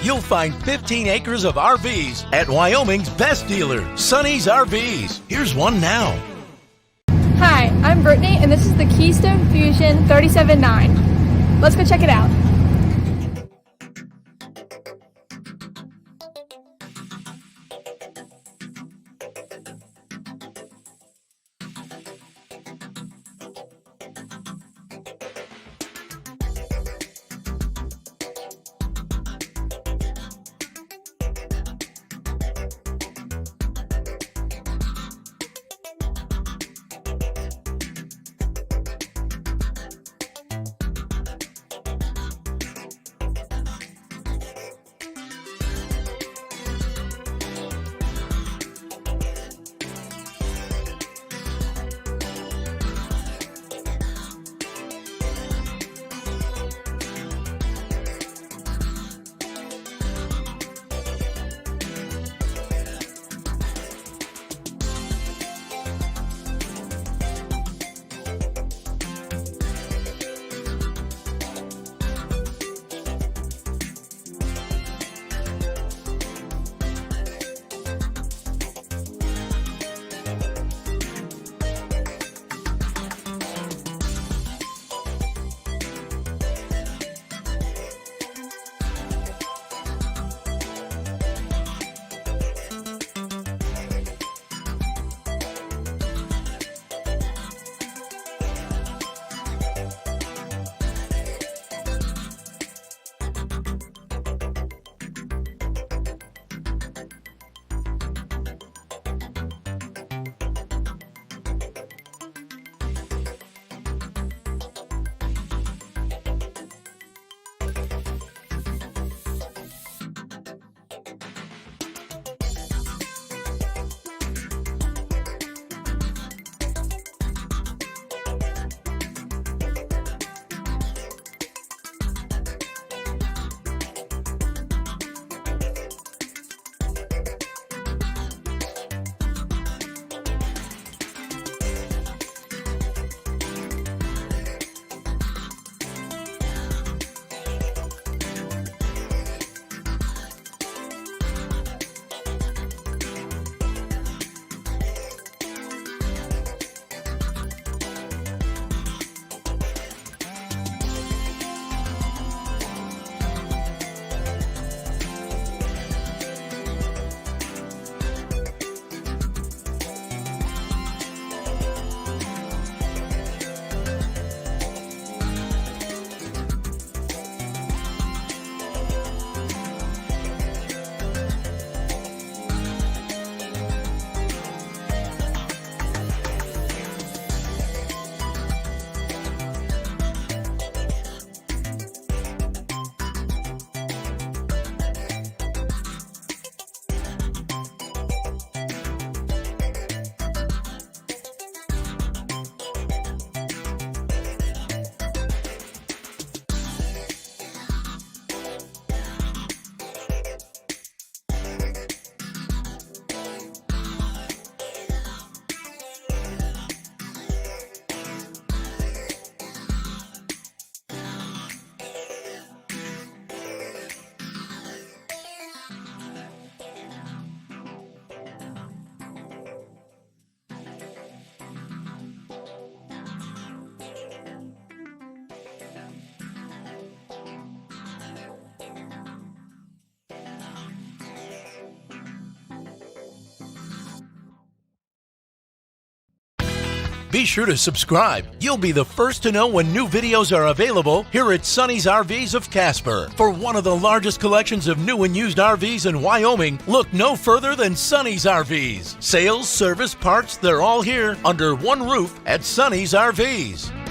You'll find 15 acres of RVs at Wyoming's best dealer, Sonny's RVs. Here's one now. Hi, I'm Brittany, and this is the Keystone RV-Fuzion-379. Let's go check it out. Be sure to subscribe. You'll be the first to know when new videos are available here at Sonny's RVs of Casper. For one of the largest collections of new and used RVs in Wyoming, look no further than Sonny's RVs. Sales, service, parts, they're all here under one roof at Sonny's RVs.